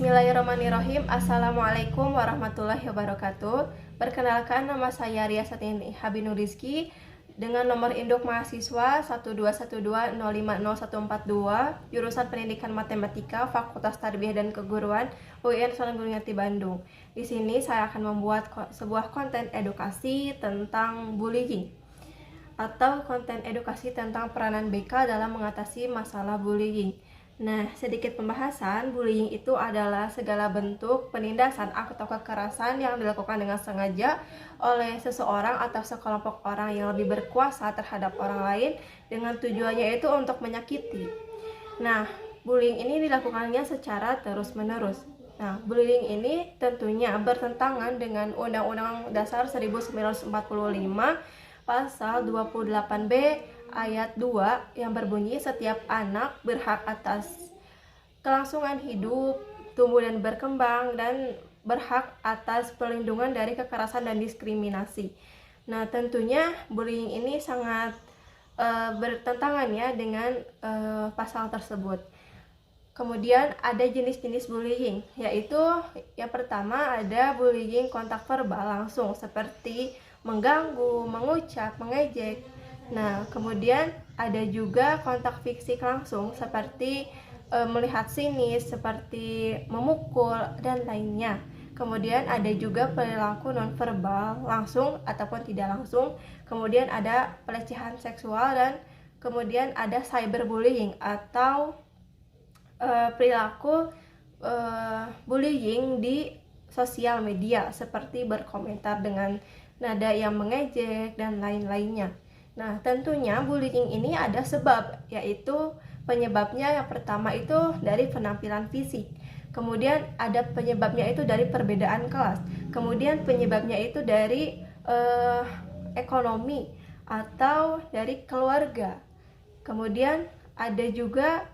Bismillahirrahmanirrahim. Assalamualaikum warahmatullahi wabarakatuh. Perkenalkan, nama saya Riasatini Habinur Rizki dengan nomor induk mahasiswa 12120501442, jurusan Pendidikan Matematika, Fakultas Tarbiyah dan Keguruan, UIN Sunan Bandung. Di sini saya akan membuat sebuah konten edukasi tentang bullying atau konten edukasi tentang peranan BK dalam mengatasi masalah bullying. Nah, sedikit pembahasan, bullying itu adalah segala bentuk penindasan atau kekerasan yang dilakukan dengan sengaja oleh seseorang atau sekelompok orang yang lebih berkuasa terhadap orang lain dengan tujuannya itu untuk menyakiti. Nah, bullying ini dilakukannya secara terus-menerus. Nah, bullying ini tentunya bertentangan dengan Undang-Undang Dasar 1945 Pasal 28B ayat 2 yang berbunyi setiap anak berhak atas kelangsungan hidup, tumbuh dan berkembang, dan berhak atas perlindungan dari kekerasan dan diskriminasi. Nah, tentunya bullying ini sangat bertentangan ya dengan pasal tersebut. Kemudian ada jenis-jenis bullying, yaitu yang pertama ada bullying kontak verbal langsung seperti mengganggu, mengucap, mengejek. Nah, kemudian ada juga kontak fisik langsung seperti melihat sinis, seperti memukul, dan lainnya. Kemudian ada juga perilaku nonverbal langsung ataupun tidak langsung. Kemudian ada pelecehan seksual, dan kemudian ada cyberbullying atau perilaku bullying di sosial media seperti berkomentar dengan nada yang mengejek dan lain-lainnya. Nah, tentunya bullying ini ada sebab, yaitu penyebabnya yang pertama itu dari penampilan fisik. Kemudian ada penyebabnya itu dari perbedaan kelas. Kemudian penyebabnya itu dari ekonomi atau dari keluarga. Kemudian ada juga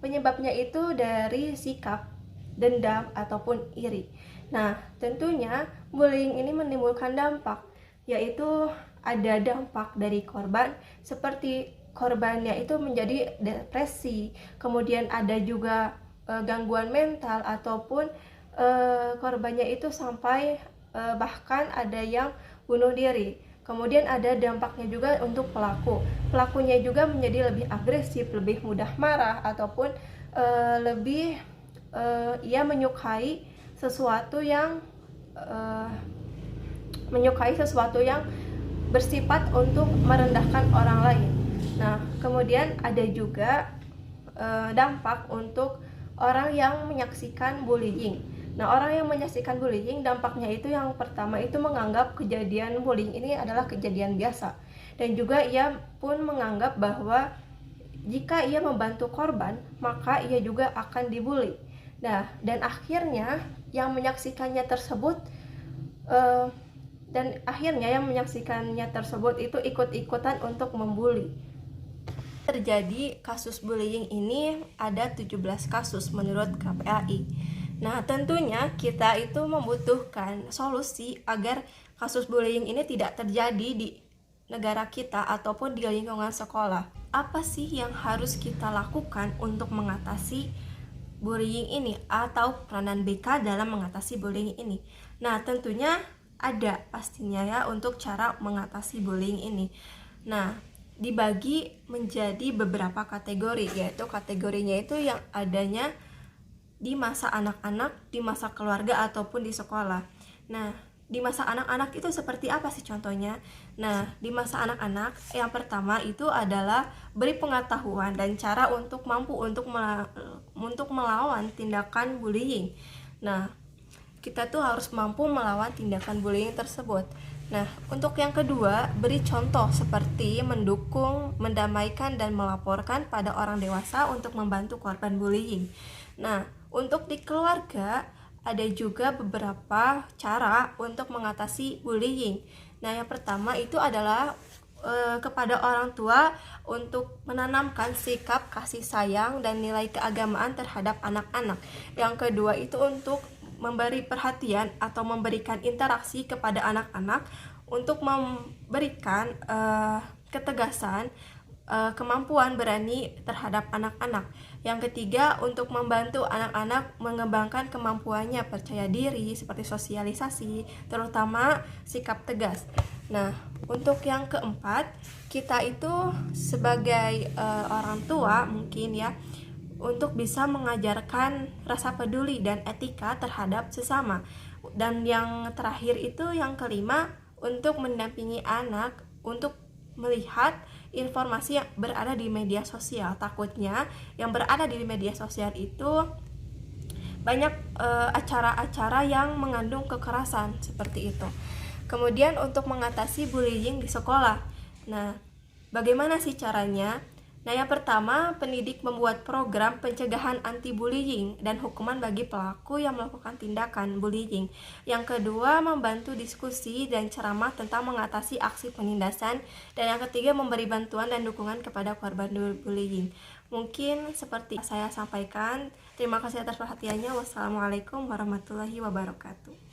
penyebabnya itu dari sikap, dendam, ataupun iri. Nah, tentunya bullying ini menimbulkan dampak, yaitu ada dampak dari korban seperti korbannya itu menjadi depresi, kemudian ada juga gangguan mental ataupun korbannya itu sampai bahkan ada yang bunuh diri. Kemudian ada dampaknya juga untuk pelakunya juga menjadi lebih agresif, lebih mudah marah, ataupun lebih ia menyukai sesuatu yang bersifat untuk merendahkan orang lain. Nah, kemudian ada juga dampak untuk orang yang menyaksikan bullying. Nah, orang yang menyaksikan bullying, dampaknya itu yang pertama itu menganggap kejadian bullying ini adalah kejadian biasa. Dan juga ia pun menganggap bahwa jika ia membantu korban, maka ia juga akan dibully. Nah, dan akhirnya yang menyaksikannya tersebut itu ikut-ikutan untuk membuli. Terjadi kasus bullying ini ada 17 kasus menurut KPAI. Nah, tentunya kita itu membutuhkan solusi agar kasus bullying ini tidak terjadi di negara kita ataupun di lingkungan sekolah. Apa sih yang harus kita lakukan untuk mengatasi bullying ini atau peranan BK dalam mengatasi bullying ini? Nah, tentunya ada pastinya ya untuk cara mengatasi bullying ini. Nah, dibagi menjadi beberapa kategori, yaitu kategorinya itu yang adanya di masa anak-anak, di masa keluarga, ataupun di sekolah. Nah, di masa anak-anak itu seperti apa sih contohnya? Nah, di masa anak-anak yang pertama itu adalah beri pengetahuan dan cara untuk mampu untuk melawan tindakan bullying. Nah, kita tuh harus mampu melawan tindakan bullying tersebut. Nah, untuk yang kedua, beri contoh seperti mendukung, mendamaikan, dan melaporkan pada orang dewasa untuk membantu korban bullying. Nah, untuk di keluarga, ada juga beberapa cara untuk mengatasi bullying. Nah, yang pertama itu adalah kepada orang tua untuk menanamkan sikap kasih sayang dan nilai keagamaan terhadap anak-anak. Yang kedua itu untuk memberi perhatian atau memberikan interaksi kepada anak-anak untuk memberikan ketegasan, kemampuan berani terhadap anak-anak. Yang ketiga, untuk membantu anak-anak mengembangkan kemampuannya percaya diri seperti sosialisasi, terutama sikap tegas. Nah, untuk yang keempat, kita itu sebagai orang tua mungkin ya, untuk bisa mengajarkan rasa peduli dan etika terhadap sesama. Dan yang terakhir itu yang kelima, untuk mendampingi anak untuk melihat informasi yang berada di media sosial. Takutnya yang berada di media sosial itu banyak acara-acara yang mengandung kekerasan seperti itu. Kemudian untuk mengatasi bullying di sekolah. Nah, bagaimana sih caranya? Nah, yang pertama, pendidik membuat program pencegahan anti-bullying dan hukuman bagi pelaku yang melakukan tindakan bullying. Yang kedua, membantu diskusi dan ceramah tentang mengatasi aksi penindasan. Dan yang ketiga, memberi bantuan dan dukungan kepada korban bullying. Mungkin seperti saya sampaikan. Terima kasih atas perhatiannya. Wassalamualaikum warahmatullahi wabarakatuh.